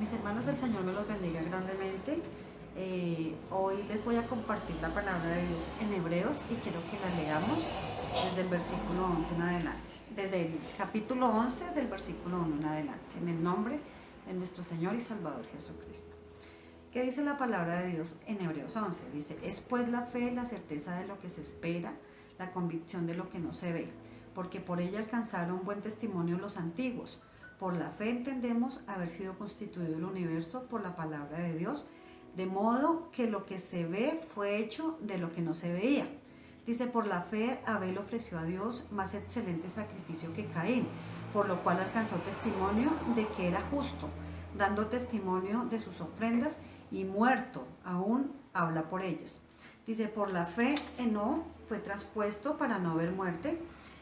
Mis hermanos, el Señor me los bendiga grandemente. Hoy les voy a compartir la palabra de Dios en Hebreos y quiero que la leamos desde el versículo 11 en adelante. Desde el capítulo 11 del versículo 1 en adelante. En el nombre de nuestro Señor y Salvador Jesucristo. ¿Qué dice la palabra de Dios en Hebreos 11? Dice, es pues la fe, la certeza de lo que se espera, la convicción de lo que no se ve, porque por ella alcanzaron buen testimonio los antiguos. Por la fe entendemos haber sido constituido el universo por la palabra de Dios, de modo que lo que se ve fue hecho de lo que no se veía. Dice, por la fe Abel ofreció a Dios más excelente sacrificio que Caín, por lo cual alcanzó testimonio de que era justo, dando testimonio de sus ofrendas, y muerto aún habla por ellas. Dice, por la fe Enoc fue traspuesto para no ver muerte,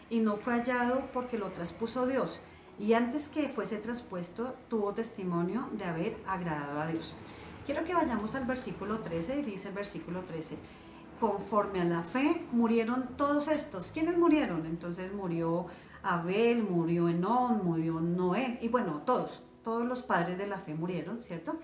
y no fue hallado porque lo traspuso Dios, y antes que fuese traspuesto tuvo testimonio de haber agradado a Dios. Quiero que vayamos al versículo 13, y dice el versículo 13, conforme a la fe murieron todos estos. ¿Quiénes murieron? Entonces murió Abel, murió Enoc, murió Noé, y bueno, todos los padres de la fe murieron, ¿cierto?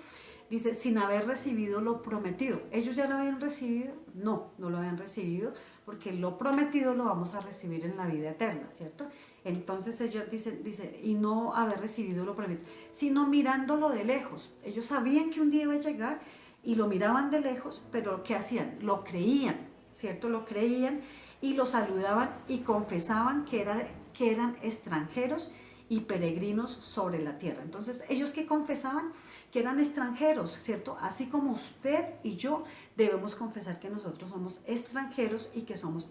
Dice, sin haber recibido lo prometido. ¿Ellos ya lo habían recibido? No, no lo habían recibido, porque lo prometido lo vamos a recibir en la vida eterna, ¿cierto? Entonces ellos dice, y no haber recibido lo prometido, sino mirándolo de lejos. Ellos sabían que un día iba a llegar y lo miraban de lejos, pero ¿qué hacían? Lo creían, ¿cierto? Lo creían y lo saludaban y confesaban que eran extranjeros y peregrinos sobre la tierra. Entonces, ellos que confesaban que eran extranjeros, ¿cierto? Así como usted y yo debemos confesar que nosotros somos extranjeros y que somos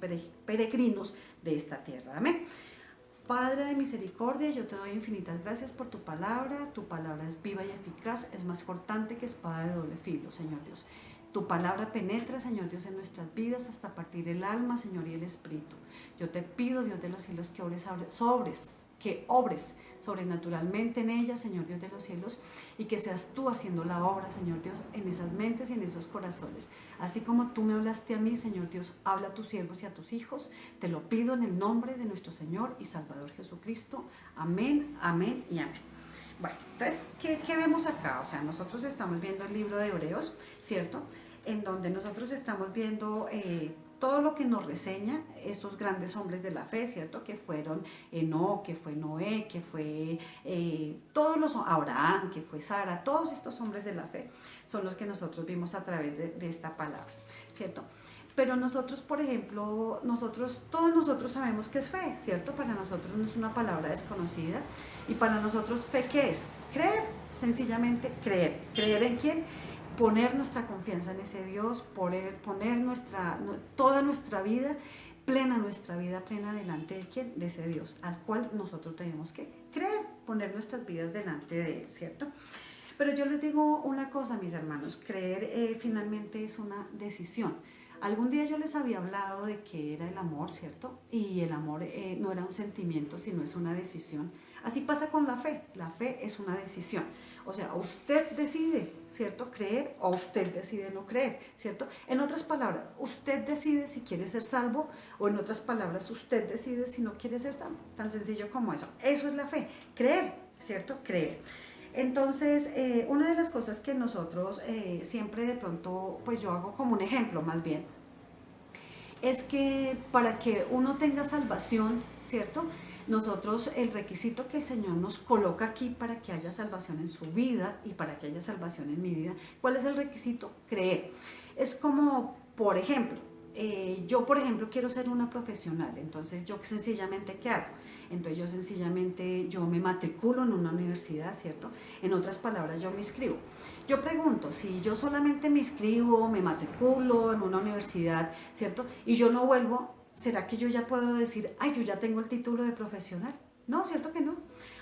peregrinos de esta tierra. Amén. Padre de misericordia, yo te doy infinitas gracias por tu palabra es viva y eficaz, es más cortante que espada de doble filo, Señor Dios. Tu palabra penetra, Señor Dios, en nuestras vidas hasta partir el alma, Señor, y el espíritu. Yo te pido, Dios de los cielos, que obres sobrenaturalmente en ella, Señor Dios de los cielos, y que seas tú haciendo la obra, Señor Dios, en esas mentes y en esos corazones. Así como tú me hablaste a mí, Señor Dios, habla a tus siervos y a tus hijos. Te lo pido en el nombre de nuestro Señor y Salvador Jesucristo. Amén, amén y amén. Bueno, entonces, ¿qué vemos acá? O sea, nosotros estamos viendo el libro de Hebreos, ¿cierto? En donde nosotros estamos viendo todo lo que nos reseña estos grandes hombres de la fe, ¿cierto? Que fueron Enoc, que fue Noé, que fue Abraham, que fue Sara, todos estos hombres de la fe son los que nosotros vimos a través de esta palabra, ¿cierto? Pero nosotros, por ejemplo, todos nosotros sabemos que es fe, ¿cierto? Para nosotros no es una palabra desconocida. Y para nosotros, ¿fe qué es? Creer, sencillamente creer. ¿Creer en quién? Poner nuestra confianza en ese Dios, poner toda nuestra vida plena delante de quién, de ese Dios, al cual nosotros tenemos que creer, poner nuestras vidas delante de Él, ¿cierto? Pero yo les digo una cosa, mis hermanos, creer finalmente es una decisión. Algún día yo les había hablado de que era el amor, ¿cierto? Y el amor no era un sentimiento, sino es una decisión. Así pasa con la fe es una decisión. O sea, usted decide, ¿cierto? Creer o usted decide no creer, ¿cierto? En otras palabras, usted decide si quiere ser salvo o en otras palabras, usted decide si no quiere ser salvo. Tan sencillo como eso. Eso es la fe, creer, ¿cierto? Creer. Entonces, una de las cosas que nosotros siempre de pronto, pues yo hago como un ejemplo más bien, es que para que uno tenga salvación, ¿cierto? Nosotros, el requisito que el Señor nos coloca aquí para que haya salvación en su vida y para que haya salvación en mi vida, ¿cuál es el requisito? Creer. Es como, por ejemplo, yo por ejemplo quiero ser una profesional, entonces yo sencillamente ¿qué hago? Entonces yo me matriculo en una universidad, ¿cierto? En otras palabras, yo me inscribo. Yo pregunto, si yo solamente me inscribo, me matriculo en una universidad, ¿cierto? Y yo no vuelvo, ¿será que yo ya puedo decir, ay, yo ya tengo el título de profesional? No, ¿cierto que no?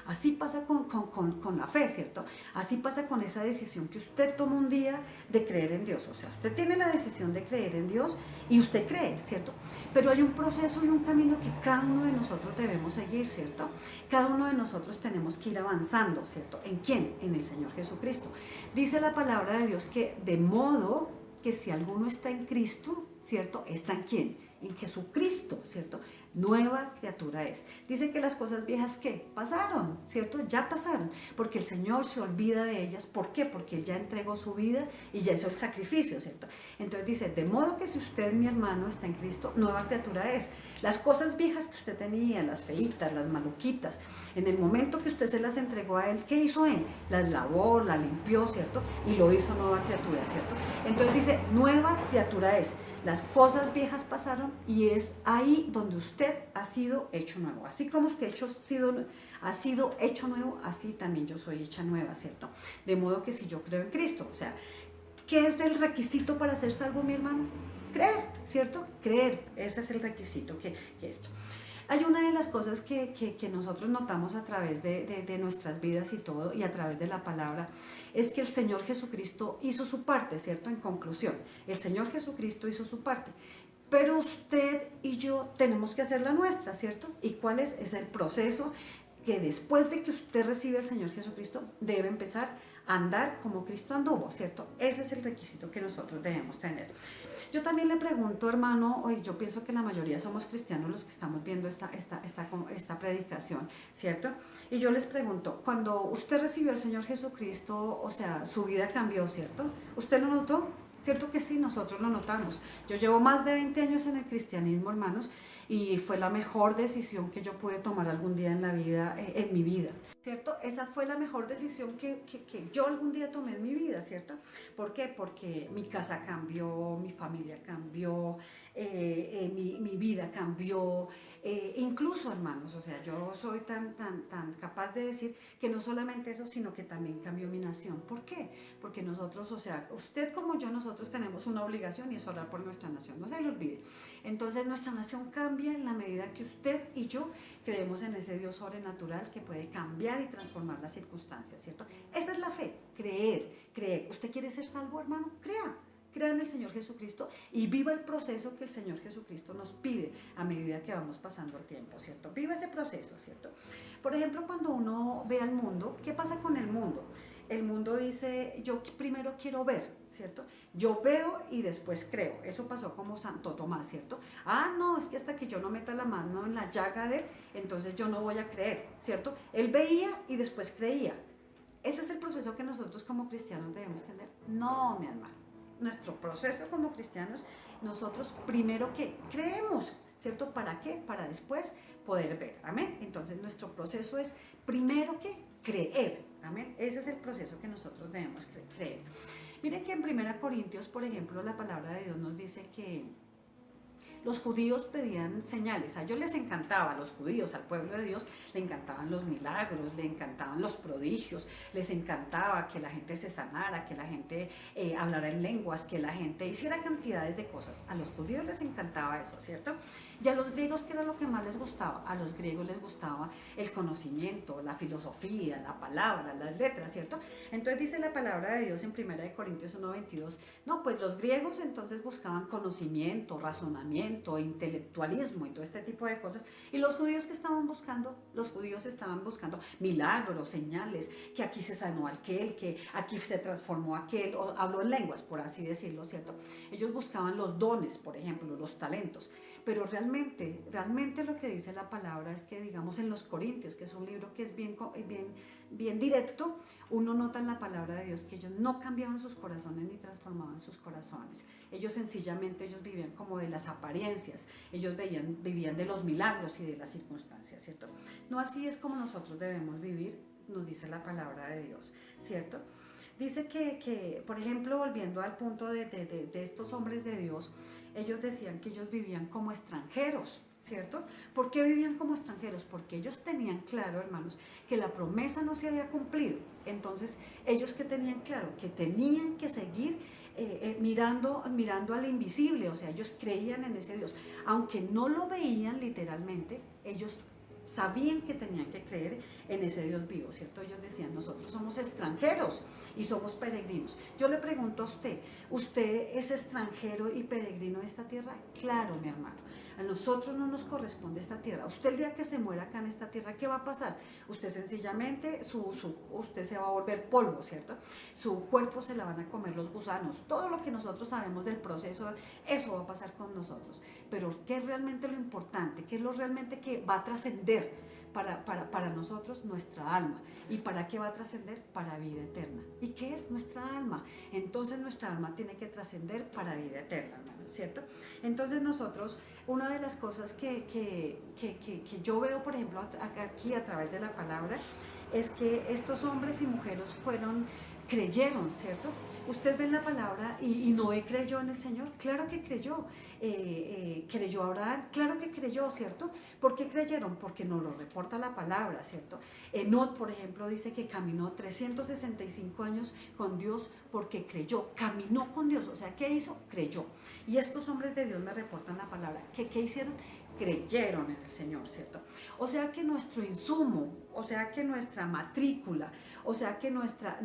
Así pasa con la fe, ¿cierto? Así pasa con esa decisión que usted toma un día de creer en Dios. O sea, usted tiene la decisión de creer en Dios y usted cree, ¿cierto? Pero hay un proceso y un camino que cada uno de nosotros debemos seguir, ¿cierto? Cada uno de nosotros tenemos que ir avanzando, ¿cierto? ¿En quién? En el Señor Jesucristo. Dice la palabra de Dios que de modo que si alguno está en Cristo, ¿cierto? ¿Está en quién? En Jesucristo, ¿cierto? nueva criatura es. Dice que las cosas viejas, ¿qué? Pasaron, ¿cierto? Ya pasaron, porque el Señor se olvida de ellas. ¿Por qué? Porque Él ya entregó su vida y ya hizo el sacrificio, ¿cierto? Entonces dice, de modo que si usted, mi hermano, está en Cristo, nueva criatura es. Las cosas viejas que usted tenía, las feitas, las maluquitas, en el momento que usted se las entregó a Él, ¿qué hizo Él? Las lavó, las limpió, ¿cierto? Y lo hizo nueva criatura, ¿cierto? Entonces dice, nueva criatura es. Las cosas viejas pasaron y es ahí donde usted ha sido hecho nuevo. Así como usted ha sido hecho nuevo, así también yo soy hecha nueva, ¿cierto? De modo que si yo creo en Cristo, o sea, ¿qué es el requisito para ser salvo, mi hermano? Creer, ¿cierto? Creer, ese es el requisito que esto. Hay una de las cosas que nosotros notamos a través de nuestras vidas y todo, y a través de la palabra, es que el Señor Jesucristo hizo su parte, ¿cierto? En conclusión, el Señor Jesucristo hizo su parte, pero usted y yo tenemos que hacer la nuestra, ¿cierto? ¿Y cuál es? Es el proceso que después de que usted recibe al Señor Jesucristo, debe empezar a andar como Cristo anduvo, ¿cierto? Ese es el requisito que nosotros debemos tener. Yo también le pregunto, hermano, hoy yo pienso que la mayoría somos cristianos los que estamos viendo esta predicación, ¿cierto? Y yo les pregunto, cuando usted recibió al Señor Jesucristo, o sea, su vida cambió, ¿cierto? ¿Usted lo notó? ¿Cierto que sí? Nosotros lo notamos. Yo llevo más de 20 años en el cristianismo, hermanos, y fue la mejor decisión que yo pude tomar algún día en la vida, en mi vida, ¿cierto? Esa fue la mejor decisión que yo algún día tomé en mi vida, ¿cierto? ¿Por qué? Porque mi casa cambió, mi familia cambió, mi vida cambió, incluso, hermanos, o sea, yo soy tan capaz de decir que no solamente eso, sino que también cambió mi nación. ¿Por qué? Porque nosotros, o sea, usted como yo, nosotros tenemos una obligación y es orar por nuestra nación, no se le olvide. Entonces nuestra nación cambia en la medida que usted y yo creemos en ese Dios sobrenatural que puede cambiar y transformar las circunstancias, ¿cierto? Esa es la fe, creer. ¿Usted quiere ser salvo, hermano? Crea en el Señor Jesucristo y viva el proceso que el Señor Jesucristo nos pide a medida que vamos pasando el tiempo, ¿cierto? Viva ese proceso, ¿cierto? Por ejemplo, cuando uno ve al mundo, ¿qué pasa con el mundo? El mundo dice, yo primero quiero ver, ¿cierto? Yo veo y después creo. Eso pasó como Santo Tomás, ¿cierto? Ah, no, es que hasta que yo no meta la mano en la llaga de él, entonces yo no voy a creer, ¿cierto? Él veía y después creía. ¿Ese es el proceso que nosotros como cristianos debemos tener? No, mi hermano. Nuestro proceso como cristianos, nosotros primero que creemos, ¿cierto? ¿Para qué? Para después poder ver, amén. Entonces nuestro proceso es primero que creer, amén. Ese es el proceso que nosotros debemos creer. Miren que en 1 Corintios, por ejemplo, la palabra de Dios nos dice que los judíos pedían señales, a ellos les encantaba, a los judíos, al pueblo de Dios, le encantaban los milagros, le encantaban los prodigios, les encantaba que la gente se sanara, que la gente hablara en lenguas, que la gente hiciera cantidades de cosas. A los judíos les encantaba eso, ¿cierto? Y a los griegos, ¿qué era lo que más les gustaba? A los griegos les gustaba el conocimiento, la filosofía, la palabra, las letras, ¿cierto? Entonces dice la palabra de Dios en 1 Corintios 1:22, no, pues los griegos entonces buscaban conocimiento, razonamiento, intelectualismo y todo este tipo de cosas. Y los judíos que estaban buscando, los judíos estaban buscando milagros, señales, que aquí se sanó aquel, que aquí se transformó aquel, o habló en lenguas, por así decirlo, ¿cierto? Ellos buscaban los dones, por ejemplo, los talentos. Pero realmente lo que dice la palabra es que, digamos, en los Corintios, que es un libro que es bien directo, uno nota en la palabra de Dios que ellos no cambiaban sus corazones ni transformaban sus corazones. Ellos sencillamente, ellos vivían como de las apariencias, ellos vivían de los milagros y de las circunstancias, ¿cierto? No así es como nosotros debemos vivir, nos dice la palabra de Dios, ¿cierto? Dice que, por ejemplo, volviendo al punto de estos hombres de Dios, ellos decían que ellos vivían como extranjeros, ¿cierto? ¿Por qué vivían como extranjeros? Porque ellos tenían claro, hermanos, que la promesa no se había cumplido. Entonces, ellos que tenían claro que tenían que seguir mirando al invisible, o sea, ellos creían en ese Dios. Aunque no lo veían literalmente, ellos sabían que tenían que creer en ese Dios vivo, ¿cierto? Ellos decían, nosotros somos extranjeros y somos peregrinos. Yo le pregunto a usted, ¿usted es extranjero y peregrino de esta tierra? Claro, mi hermano, a nosotros no nos corresponde esta tierra. Usted el día que se muera acá en esta tierra, ¿qué va a pasar? Usted sencillamente, usted se va a volver polvo, ¿cierto? Su cuerpo se la van a comer los gusanos. Todo lo que nosotros sabemos del proceso, eso va a pasar con nosotros. pero ¿qué es realmente lo importante? ¿Qué es lo realmente que va a trascender para nosotros? Nuestra alma. ¿Y para qué va a trascender? Para vida eterna. ¿Y qué es nuestra alma? Entonces nuestra alma tiene que trascender para vida eterna, hermanos, ¿cierto? Entonces nosotros, una de las cosas que yo veo, por ejemplo, aquí a través de la palabra, es que estos hombres y mujeres creyeron, ¿cierto? Usted ve en la palabra y Noé creyó en el Señor, claro que creyó. Creyó Abraham, claro que creyó, ¿cierto? ¿Por qué creyeron? Porque nos lo reporta la palabra, ¿cierto? Enoc, por ejemplo, dice que caminó 365 años con Dios porque creyó, caminó con Dios, o sea, ¿qué hizo? Creyó. Y estos hombres de Dios me reportan la palabra, ¿qué hicieron? Creyeron en el Señor, ¿cierto? O sea que nuestro insumo, o sea que nuestra matrícula, o sea que nuestra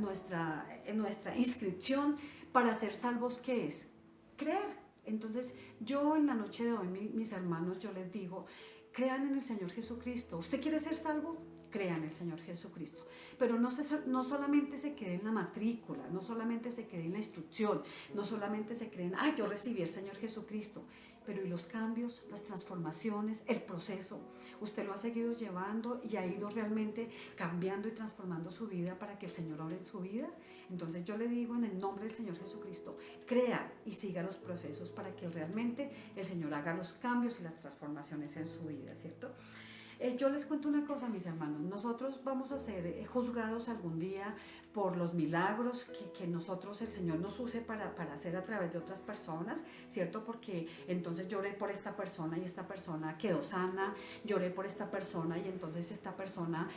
inscripción para ser salvos, ¿qué es? Creer. Entonces yo en la noche de hoy, mis hermanos, yo les digo, crean en el Señor Jesucristo. ¿Usted quiere ser salvo? Crea en el Señor Jesucristo. Pero no solamente se quede en la matrícula, no solamente se quede en la instrucción, no solamente se cree en, ay, yo recibí el Señor Jesucristo. Pero ¿y los cambios, las transformaciones, el proceso? Usted lo ha seguido llevando y ha ido realmente cambiando y transformando su vida para que el Señor obre en su vida. Entonces yo le digo en el nombre del Señor Jesucristo, crea y siga los procesos para que realmente el Señor haga los cambios y las transformaciones en su vida, ¿cierto? Yo les cuento una cosa, mis hermanos, nosotros vamos a ser juzgados algún día por los milagros que nosotros, el Señor nos use para hacer a través de otras personas, ¿cierto? Porque entonces lloré por esta persona y esta persona quedó sana, lloré por esta persona y entonces esta persona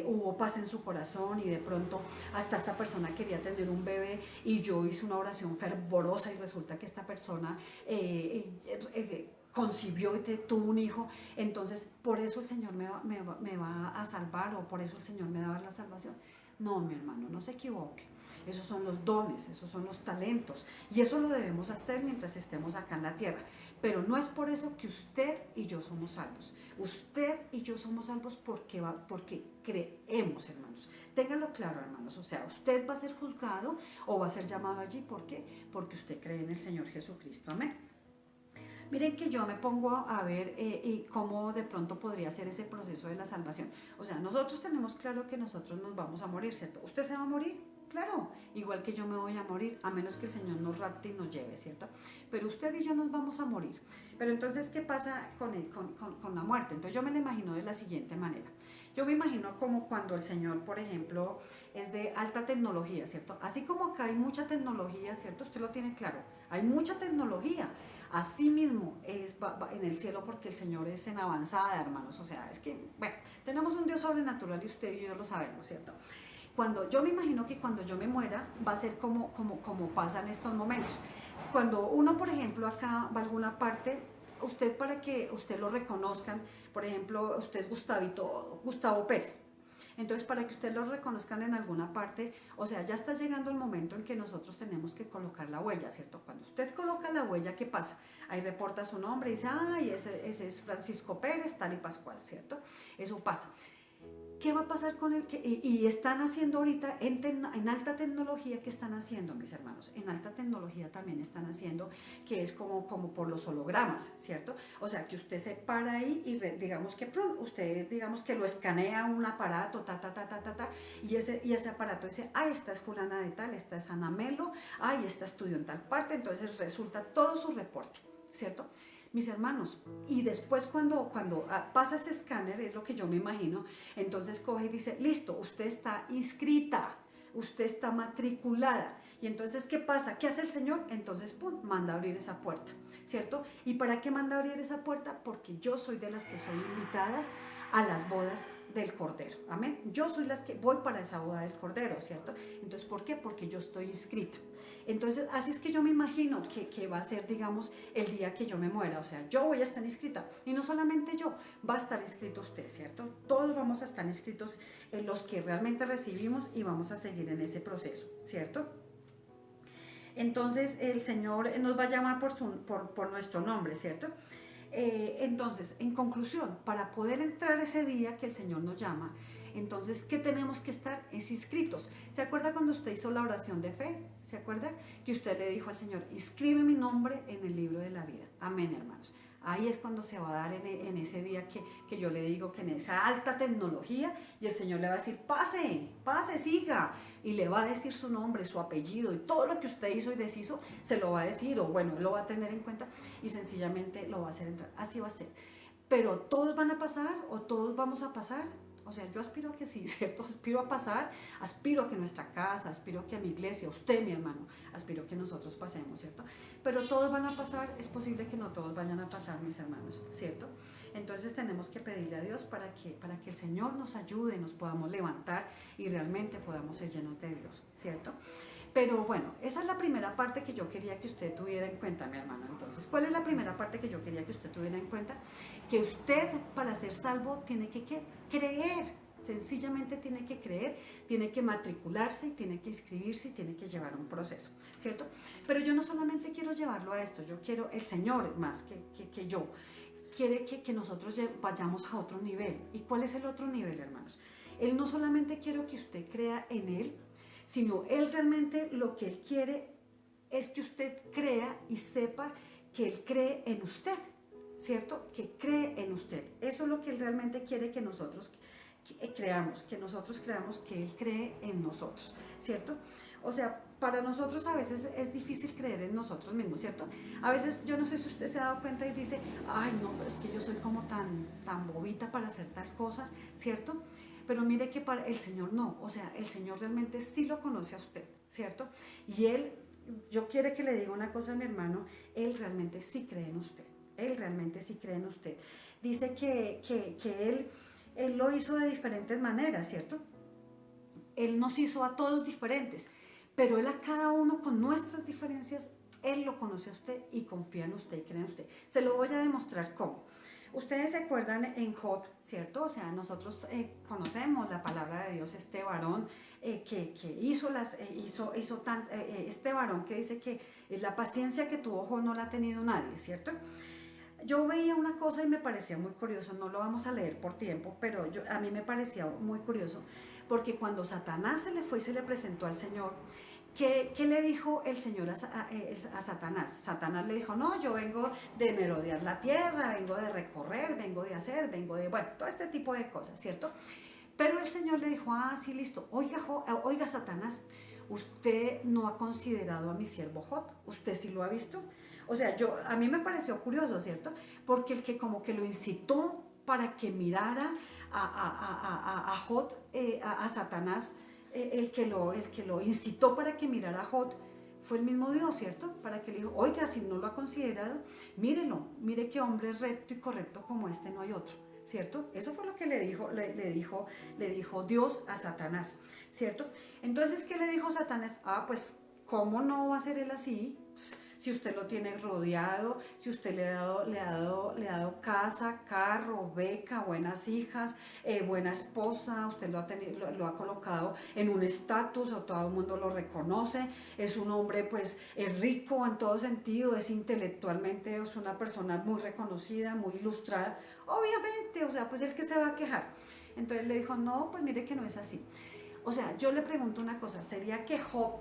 hubo paz en su corazón y de pronto hasta esta persona quería tener un bebé y yo hice una oración fervorosa y resulta que esta persona concibió y tuvo un hijo, entonces por eso el Señor me va a salvar o por eso el Señor me va a dar la salvación. No, mi hermano, no se equivoque. Esos son los dones, esos son los talentos y eso lo debemos hacer mientras estemos acá en la tierra. Pero no es por eso que usted y yo somos salvos. Usted y yo somos salvos porque creemos, hermanos. Ténganlo claro, hermanos. O sea, usted va a ser juzgado o va a ser llamado allí. ¿Por qué? Porque usted cree en el Señor Jesucristo. Amén. Miren que yo me pongo a ver cómo de pronto podría ser ese proceso de la salvación. O sea, nosotros tenemos claro que nosotros nos vamos a morir, ¿cierto? ¿Usted se va a morir? Claro, igual que yo me voy a morir, a menos que el Señor nos rapte y nos lleve, ¿cierto? Pero usted y yo nos vamos a morir. Pero entonces, ¿qué pasa con la muerte? Entonces yo me la imagino de la siguiente manera. Yo me imagino como cuando el Señor, por ejemplo, es de alta tecnología, ¿cierto? Así como acá hay mucha tecnología, ¿cierto? Usted lo tiene claro, hay mucha tecnología. Así mismo es en el cielo porque el Señor es en avanzada, hermanos. O sea, es que, bueno, tenemos un Dios sobrenatural y usted y yo lo sabemos, ¿cierto? Yo me imagino que cuando yo me muera va a ser como pasa en estos momentos. Cuando uno, por ejemplo, acá va a alguna parte, usted para que usted lo reconozcan, por ejemplo, usted es Gustavo Pérez. Entonces, para que usted lo reconozcan en alguna parte, o sea, ya está llegando el momento en que nosotros tenemos que colocar la huella, ¿cierto? Cuando usted coloca la huella, ¿qué pasa? Ahí reporta su nombre y dice, ay, ese es Francisco Pérez, tal y Pascual, ¿cierto? Eso pasa. ¿Qué va a pasar con el que y están haciendo ahorita en alta tecnología? ¿Qué están haciendo, mis hermanos? En alta tecnología también están haciendo que es como por los hologramas, ¿cierto? O sea, que usted se para ahí y digamos que lo escanea un aparato, y ese aparato dice, ay, esta es fulana de tal, esta es Ana Melo, ay, esta estudió en tal parte, entonces resulta todo su reporte, ¿cierto? Mis hermanos, y después cuando pasa ese escáner, es lo que yo me imagino, entonces coge y dice, listo, usted está inscrita, usted está matriculada, y entonces, ¿qué pasa? ¿Qué hace el Señor? Entonces, pum, manda a abrir esa puerta, ¿cierto? ¿Y para qué manda a abrir esa puerta? Porque yo soy de las que soy invitadas a las bodas del Cordero, amén. Yo soy las que voy para esa boda del Cordero, ¿cierto? Entonces, ¿por qué? Porque yo estoy inscrita. Entonces, así es que yo me imagino que va a ser, digamos, el día que yo me muera, o sea, yo voy a estar inscrita, y no solamente yo, va a estar inscrito usted, ¿cierto? Todos vamos a estar inscritos en los que realmente recibimos y vamos a seguir en ese proceso, ¿cierto? Entonces, el Señor nos va a llamar por nuestro nombre, ¿cierto? Entonces, en conclusión, para poder entrar ese día que el Señor nos llama, entonces, ¿qué tenemos que estar? Es inscritos. ¿Se acuerda cuando usted hizo la oración de fe? ¿Se acuerda? Que usted le dijo al Señor, inscribe mi nombre en el libro de la vida. Amén, hermanos. Ahí es cuando se va a dar en ese día que yo le digo que en esa alta tecnología y el Señor le va a decir, pase, pase, siga. Y le va a decir su nombre, su apellido y todo lo que usted hizo y deshizo, se lo va a decir o bueno, lo va a tener en cuenta y sencillamente lo va a hacer entrar. Así va a ser. Pero todos van a pasar o todos vamos a pasar. O sea, yo aspiro a que sí, ¿cierto? Aspiro a pasar, aspiro a que nuestra casa, aspiro a que mi iglesia, usted, mi hermano, aspiro a que nosotros pasemos, ¿cierto? Pero todos van a pasar, es posible que no todos vayan a pasar, mis hermanos, ¿cierto? Entonces tenemos que pedirle a Dios para que el Señor nos ayude, nos podamos levantar y realmente podamos ser llenos de Dios, ¿cierto? Pero bueno, esa es la primera parte que yo quería que usted tuviera en cuenta, mi hermano. Entonces, ¿cuál es la primera parte que yo quería que usted tuviera en cuenta? Que usted, para ser salvo, tiene que creer. Sencillamente tiene que creer, tiene que matricularse, tiene que inscribirse y tiene que llevar un proceso, ¿cierto? Pero yo no solamente quiero llevarlo a esto, yo quiero, el Señor más que yo, quiere que nosotros vayamos a otro nivel. ¿Y cuál es el otro nivel, hermanos? Él no solamente quiere que usted crea en Él, sino Él realmente lo que Él quiere es que usted crea y sepa que Él cree en usted, ¿cierto? Que cree en usted. Eso es lo que Él realmente quiere que nosotros creamos, que nosotros creamos que Él cree en nosotros, ¿cierto? O sea, para nosotros a veces es difícil creer en nosotros mismos, ¿cierto? A veces, yo no sé si usted se ha dado cuenta y dice, ay no, pero es que yo soy como tan bobita para hacer tal cosa, ¿cierto? Pero mire que para el Señor no, o sea, el Señor realmente sí lo conoce a usted, ¿cierto? Y Él, yo quiero que le diga una cosa a mi hermano, Él realmente sí cree en usted, Él realmente sí cree en usted. Dice que Él lo hizo de diferentes maneras, ¿cierto? Él nos hizo a todos diferentes, pero Él a cada uno con nuestras diferencias, Él lo conoce a usted y confía en usted y cree en usted. Se lo voy a demostrar cómo. Ustedes se acuerdan en Job, ¿cierto? O sea, nosotros conocemos la palabra de Dios, este varón que hizo este varón que dice que la paciencia que tuvo Job no la ha tenido nadie, ¿cierto? Yo veía una cosa y me parecía muy curioso, no lo vamos a leer por tiempo, pero a mí me parecía muy curioso, porque cuando Satanás se le fue y se le presentó al Señor, ¿qué le dijo el Señor a Satanás? Satanás le dijo, no, yo vengo de merodear la tierra, vengo de recorrer, vengo de hacer, vengo de, bueno, todo este tipo de cosas, ¿cierto? Pero el Señor le dijo, ah, sí, listo, oiga Satanás, usted no ha considerado a mi siervo Job, ¿usted sí lo ha visto? O sea, a mí me pareció curioso, ¿cierto? Porque el que como que lo incitó para que mirara a Job, a Satanás, el que lo incitó para que mirara a Job, fue el mismo Dios, ¿cierto? Para que le dijo, oiga, si no lo ha considerado, mírelo, mire qué hombre recto y correcto como este no hay otro, ¿cierto? Eso fue lo que le dijo Dios a Satanás, ¿cierto? Entonces, ¿qué le dijo Satanás? Ah, pues, ¿cómo no va a ser él así? Si usted lo tiene rodeado, si usted le ha dado casa, carro, beca, buenas hijas, buena esposa, usted lo ha colocado en un estatus, o todo el mundo lo reconoce, es un hombre pues rico en todo sentido, es intelectualmente, es una persona muy reconocida, muy ilustrada, obviamente, o sea, pues el que se va a quejar. Entonces le dijo, no, pues mire que no es así. O sea, yo le pregunto una cosa, ¿sería que Job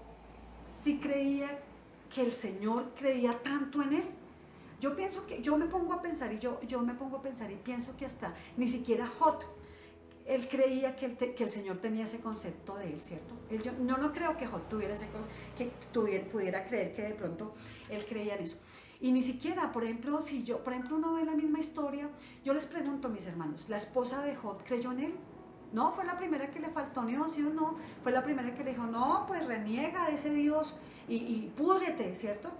sí creía que el Señor creía tanto en él? Yo me pongo a pensar y pienso que hasta ni siquiera Job, él creía que el Señor tenía ese concepto de él, ¿cierto? Yo no creo que Job pudiera creer que de pronto él creía en eso. Y ni siquiera, por ejemplo, uno ve la misma historia, yo les pregunto, mis hermanos, ¿la esposa de Job creyó en él? No, fue la primera que le faltó Dios, ¿sí o no? Fue la primera que le dijo, no, pues reniega de ese Dios y púdrete, ¿cierto?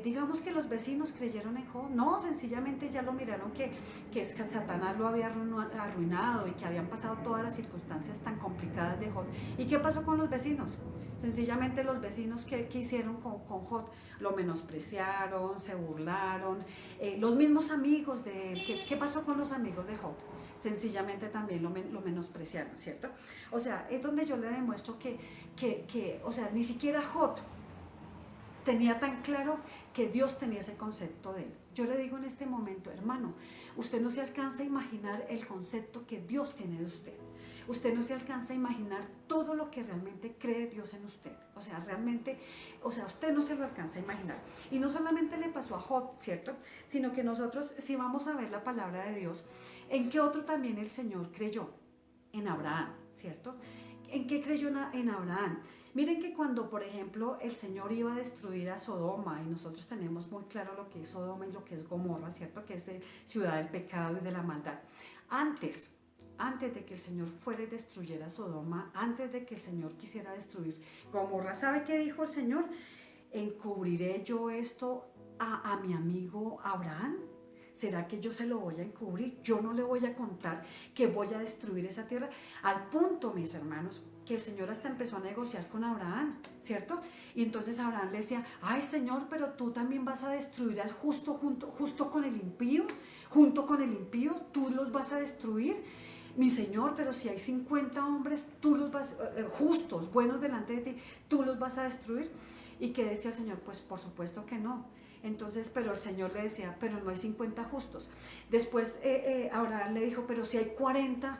Digamos que los vecinos creyeron en Job, no, sencillamente ya lo miraron que Satanás lo había arruinado y que habían pasado todas las circunstancias tan complicadas de Job. ¿Y qué pasó con los vecinos? Sencillamente los vecinos, ¿qué hicieron con Job? Lo menospreciaron, se burlaron, los mismos amigos de él, ¿qué pasó con los amigos de Job? Sencillamente también lo menospreciaron, ¿cierto? O sea, es donde yo le demuestro o sea, ni siquiera Job tenía tan claro que Dios tenía ese concepto de él. Yo le digo en este momento, hermano, usted no se alcanza a imaginar el concepto que Dios tiene de usted. Usted no se alcanza a imaginar todo lo que realmente cree Dios en usted. O sea, realmente, usted no se lo alcanza a imaginar. Y no solamente le pasó a Job, ¿cierto? Sino que nosotros, si vamos a ver la palabra de Dios, ¿en qué otro también el Señor creyó? En Abraham, ¿cierto? ¿En qué creyó en Abraham? Miren que cuando, por ejemplo, el Señor iba a destruir a Sodoma, y nosotros tenemos muy claro lo que es Sodoma y lo que es Gomorra, ¿cierto? Que es ciudad del pecado y de la maldad. Antes de que el Señor fuera y destruyera Sodoma, antes de que el Señor quisiera destruir Gomorra, ¿sabe qué dijo el Señor? ¿Encubriré yo esto a mi amigo Abraham? ¿Será que yo se lo voy a encubrir? Yo no le voy a contar que voy a destruir esa tierra. Al punto, mis hermanos, que el Señor hasta empezó a negociar con Abraham, ¿cierto? Y entonces Abraham le decía, ay Señor, pero tú también vas a destruir al justo justo con el impío, junto con el impío, tú los vas a destruir. Mi Señor, pero si hay 50 hombres, tú los vas, justos, buenos delante de ti, tú los vas a destruir. ¿Y qué decía el Señor? Pues por supuesto que no. Entonces, pero el Señor le decía, pero no hay 50 justos. Después Abraham le dijo, pero si hay 40,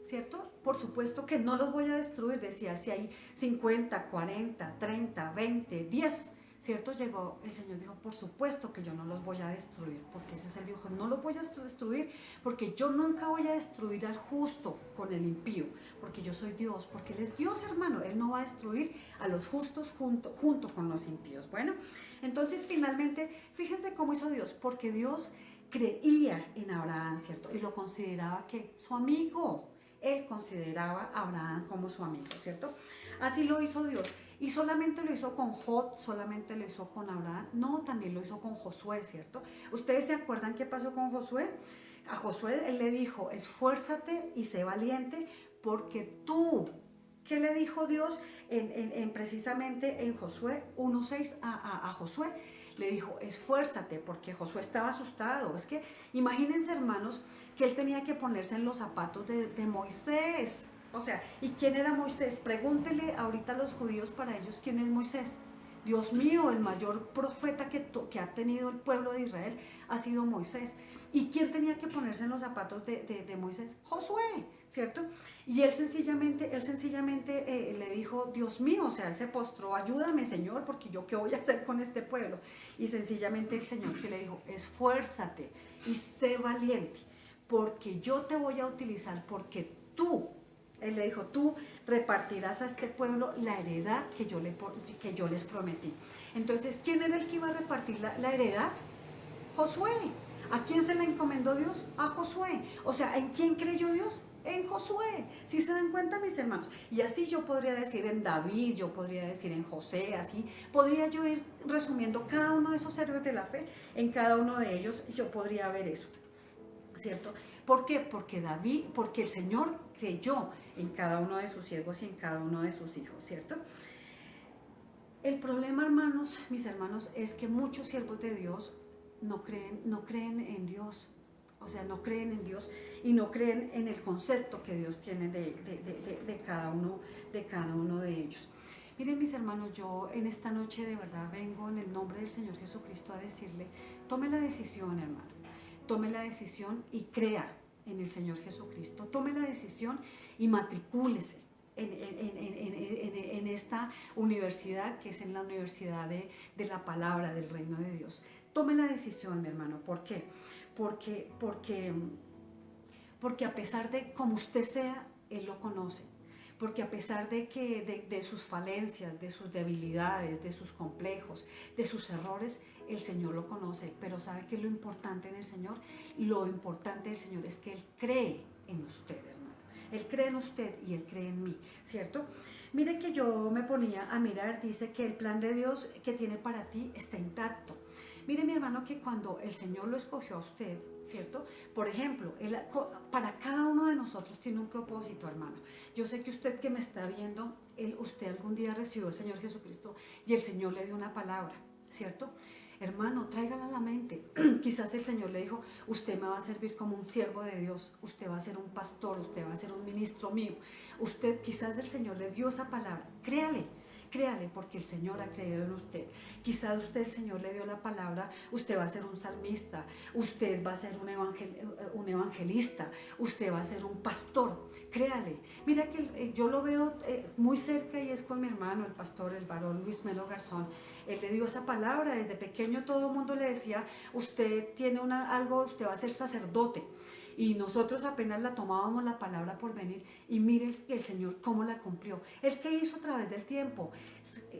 ¿cierto? Por supuesto que no los voy a destruir. Decía, si hay 50, 40, 30, 20, 10, ¿cierto? Llegó, el Señor dijo, por supuesto que yo no los voy a destruir, porque ese es el Dios, no los voy a destruir, porque yo nunca voy a destruir al justo con el impío, porque yo soy Dios, porque Él es Dios, hermano, Él no va a destruir a los justos junto con los impíos. Bueno, entonces finalmente, fíjense cómo hizo Dios, porque Dios creía en Abraham, ¿cierto? Y lo consideraba que su amigo. Él consideraba a Abraham como su amigo, ¿cierto? Así lo hizo Dios. Y solamente lo hizo con Job, solamente lo hizo con Abraham. No, también lo hizo con Josué, ¿cierto? ¿Ustedes se acuerdan qué pasó con Josué? A Josué él le dijo, esfuérzate y sé valiente porque tú... ¿Qué le dijo Dios precisamente en Josué 1.6 a Josué? Le dijo, esfuérzate, porque Josué estaba asustado. Es que imagínense, hermanos, que él tenía que ponerse en los zapatos de Moisés. O sea, ¿y quién era Moisés? Pregúntele ahorita a los judíos, para ellos, ¿quién es Moisés? Dios mío, el mayor profeta que ha tenido el pueblo de Israel ha sido Moisés. ¿Y quién tenía que ponerse en los zapatos de Moisés? Josué, ¿cierto? Y él sencillamente le dijo, Dios mío, o sea, él se postró, ayúdame, Señor, porque yo qué voy a hacer con este pueblo. Y sencillamente el Señor que le dijo, esfuérzate y sé valiente, porque yo te voy a utilizar, porque tú... Él le dijo, tú repartirás a este pueblo la heredad que yo les prometí. Entonces, ¿quién era el que iba a repartir la heredad? Josué. ¿A quién se la encomendó Dios? A Josué. O sea, ¿en quién creyó Dios? En Josué. ¿Sí se dan cuenta, mis hermanos? Y así yo podría decir en David, yo podría decir en José, así podría yo ir resumiendo cada uno de esos héroes de la fe. En cada uno de ellos yo podría ver eso, ¿cierto? ¿Por qué? Porque el Señor creyó en cada uno de sus siervos y en cada uno de sus hijos, ¿cierto? El problema, hermanos, mis hermanos, es que muchos siervos de Dios no creen en Dios. O sea, no creen en Dios y no creen en el concepto que Dios tiene de cada uno de ellos. Miren, mis hermanos, yo en esta noche de verdad vengo en el nombre del Señor Jesucristo a decirle, tome la decisión, hermano. Tome la decisión y crea en el Señor Jesucristo. Tome la decisión y matricúlese en esta universidad, que es en la universidad de la palabra del reino de Dios. Tome la decisión, mi hermano. ¿Por qué? Porque a pesar de como usted sea, Él lo conoce. Porque a pesar de sus falencias, de sus debilidades, de sus complejos, de sus errores, el Señor lo conoce. Pero ¿sabe qué es lo importante en el Señor? Lo importante del Señor es que Él cree en usted, hermano. Él cree en usted y Él cree en mí, ¿cierto? Mire que yo me ponía a mirar, dice que el plan de Dios que tiene para ti está intacto. Mire, mi hermano, que cuando el Señor lo escogió a usted, ¿cierto? Por ejemplo, para cada uno de nosotros tiene un propósito, hermano. Yo sé que usted que me está viendo, usted algún día recibió al Señor Jesucristo y el Señor le dio una palabra, ¿cierto? Hermano, tráigala a la mente. Quizás el Señor le dijo, usted me va a servir como un siervo de Dios, usted va a ser un pastor, usted va a ser un ministro mío. Quizás el Señor le dio esa palabra. Créale créale, porque el Señor ha creído en usted. Quizás usted, el Señor le dio la palabra, usted va a ser un salmista, usted va a ser un evangelista, usted va a ser un pastor, créale. Mira que yo lo veo muy cerca y es con mi hermano, el pastor, el varón Luis Melo Garzón. Él le dio esa palabra, desde pequeño todo el mundo le decía, usted tiene algo, usted va a ser sacerdote. Y nosotros apenas la tomábamos la palabra por venir y mire el Señor cómo la cumplió. ¿Él qué hizo a través del tiempo?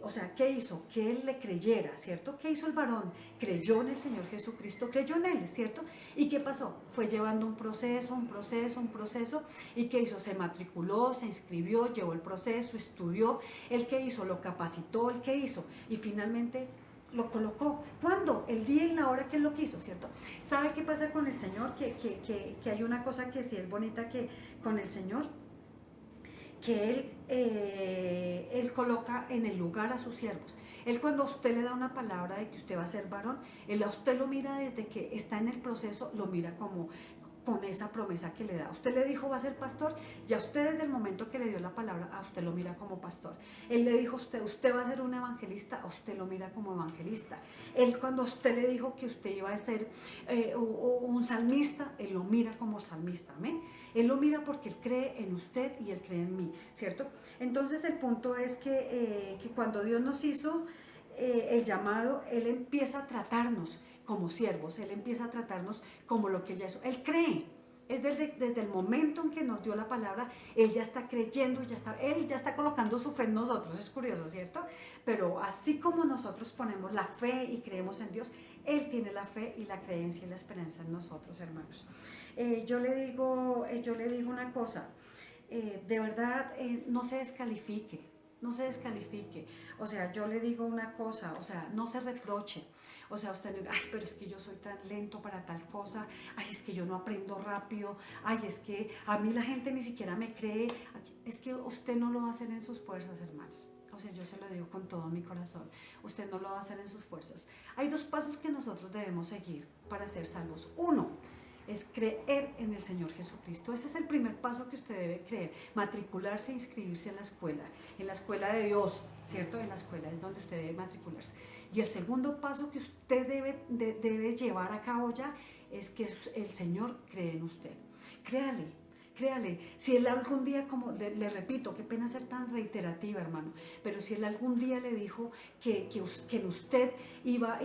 O sea, ¿qué hizo? Que Él le creyera, ¿cierto? ¿Qué hizo el varón? Creyó en el Señor Jesucristo, creyó en Él, ¿cierto? ¿Y qué pasó? Fue llevando un proceso, ¿y qué hizo? Se matriculó, se inscribió, llevó el proceso, estudió. ¿Él qué hizo? Lo capacitó, ¿él qué hizo? Y finalmente lo colocó. ¿Cuándo? El día y la hora que Él lo quiso, ¿cierto? ¿Sabe qué pasa con el Señor? Que hay una cosa que sí es bonita que con el Señor, que Él coloca en el lugar a sus siervos. Él, cuando a usted le da una palabra de que usted va a ser varón, Él a usted lo mira desde que está en el proceso, lo mira como con esa promesa que le da. Usted le dijo va a ser pastor, y a usted desde el momento que le dio la palabra, a usted lo mira como pastor. Él le dijo a usted va a ser un evangelista, a usted lo mira como evangelista. Él, cuando a usted le dijo que usted iba a ser un salmista, Él lo mira como salmista, amén. Él lo mira porque Él cree en usted y Él cree en mí, ¿cierto? Entonces el punto es que cuando Dios nos hizo el llamado, Él empieza a tratarnos como siervos, Él empieza a tratarnos como lo que ella hizo. Él cree, es desde el momento en que nos dio la palabra, Él ya está creyendo, Él ya está colocando su fe en nosotros. Es curioso, ¿cierto? Pero así como nosotros ponemos la fe y creemos en Dios, Él tiene la fe y la creencia y la esperanza en nosotros, hermanos. Yo le digo una cosa, de verdad, no se descalifique. No se descalifique. O sea, yo le digo una cosa, o sea, no se reproche. O sea, usted no diga, ay, pero es que yo soy tan lento para tal cosa, ay, es que yo no aprendo rápido, ay, es que a mí la gente ni siquiera me cree. Es que usted no lo va a hacer en sus fuerzas, hermanos. O sea, yo se lo digo con todo mi corazón. Usted no lo va a hacer en sus fuerzas. Hay dos pasos que nosotros debemos seguir para ser salvos. Uno es creer en el Señor Jesucristo. Ese es el primer paso que usted debe creer, matricularse e inscribirse en la escuela de Dios, ¿cierto? En la escuela es donde usted debe matricularse. Y el segundo paso que usted debe llevar a cabo ya es que el Señor cree en usted. Créale. Créale, si Él algún día, como le repito, qué pena ser tan reiterativa, hermano, pero si Él algún día le dijo que en usted iba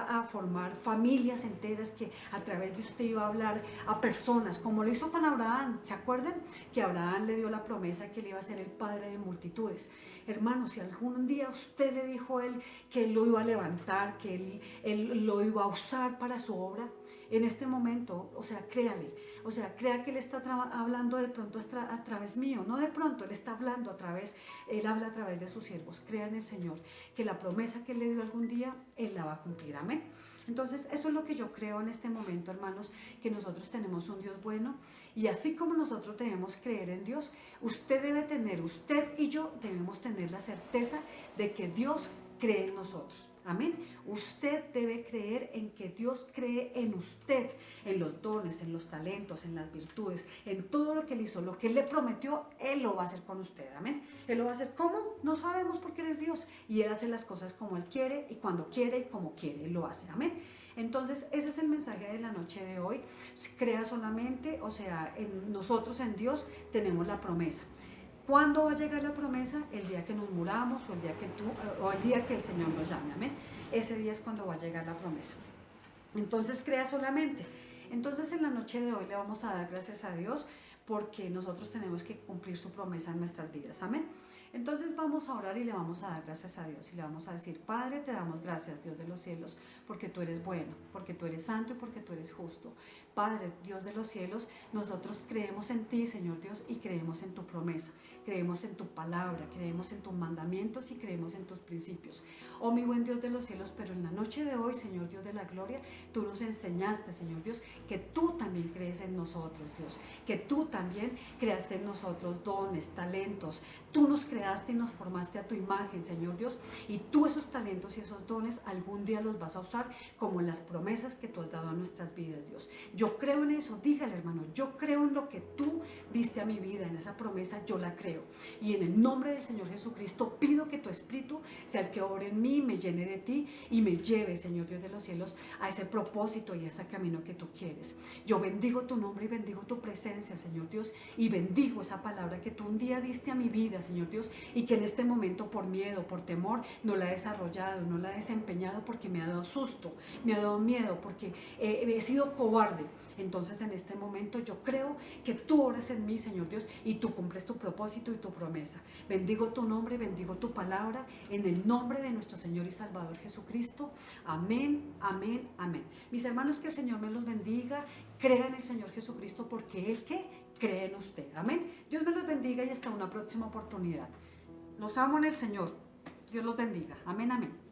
a formar familias enteras, que a través de usted iba a hablar a personas, como lo hizo con Abraham, ¿se acuerdan? Que Abraham le dio la promesa que Él iba a ser el padre de multitudes. Hermano, si algún día usted le dijo a Él que Él lo iba a levantar, que Él lo iba a usar para su obra, en este momento, o sea, créale, o sea, crea que Él está hablando de pronto a través mío, no de pronto, Él está hablando Él habla a través de sus siervos. Crea en el Señor, que la promesa que Él le dio algún día, Él la va a cumplir, amén. Entonces, eso es lo que yo creo en este momento, hermanos, que nosotros tenemos un Dios bueno, y así como nosotros debemos creer en Dios, usted y yo debemos tener la certeza de que Dios cree en nosotros. Amén. Usted debe creer en que Dios cree en usted, en los dones, en los talentos, en las virtudes, en todo lo que Él hizo, lo que Él le prometió, Él lo va a hacer con usted. Amén. Él lo va a hacer. ¿Cómo? No sabemos, porque Él es Dios y Él hace las cosas como Él quiere y cuando quiere y como quiere. Él lo hace. Amén. Entonces, ese es el mensaje de la noche de hoy. Crea solamente, o sea, nosotros en Dios tenemos la promesa. ¿Cuándo va a llegar la promesa? El día que nos muramos o el día que el Señor nos llame, amén. Ese día es cuando va a llegar la promesa. Entonces crea solamente. Entonces en la noche de hoy le vamos a dar gracias a Dios porque nosotros tenemos que cumplir su promesa en nuestras vidas, amén. Entonces vamos a orar y le vamos a dar gracias a Dios y le vamos a decir: Padre, te damos gracias, Dios de los cielos, porque tú eres bueno, porque tú eres santo y porque tú eres justo. Padre, Dios de los cielos, nosotros creemos en ti, Señor Dios, y creemos en tu promesa, creemos en tu palabra, creemos en tus mandamientos y creemos en tus principios. Oh mi buen Dios de los cielos, pero en la noche de hoy, Señor Dios de la gloria, tú nos enseñaste, Señor Dios, que tú también crees en nosotros, Dios, que tú también creaste en nosotros dones, talentos. Tú nos creaste y nos formaste a tu imagen, Señor Dios, y tú esos talentos y esos dones algún día los vas a usar como en las promesas que tú has dado a nuestras vidas, Dios. Yo creo en eso. Dígale, hermano, yo creo en lo que tú diste a mi vida, en esa promesa yo la creo. Y en el nombre del Señor Jesucristo pido que tu Espíritu sea el que obre en mí, me llene de ti y me lleve, Señor Dios de los cielos, a ese propósito y a ese camino que tú quieres. Yo bendigo tu nombre y bendigo tu presencia, Señor Dios, y bendigo esa palabra que tú un día diste a mi vida, Señor Dios, y que en este momento por miedo, por temor, no la he desarrollado, no la he desempeñado porque me ha dado susto, me ha dado miedo, porque he sido cobarde. Entonces en este momento yo creo que tú obras en mí, Señor Dios, y tú cumples tu propósito y tu promesa. Bendigo tu nombre, bendigo tu palabra, en el nombre de nuestro Señor y Salvador Jesucristo. Amén, amén, amén. Mis hermanos, que el Señor me los bendiga. Crea en el Señor Jesucristo porque Él que cree en usted. Amén. Dios me los bendiga y hasta una próxima oportunidad. Los amo en el Señor. Dios los bendiga. Amén, amén.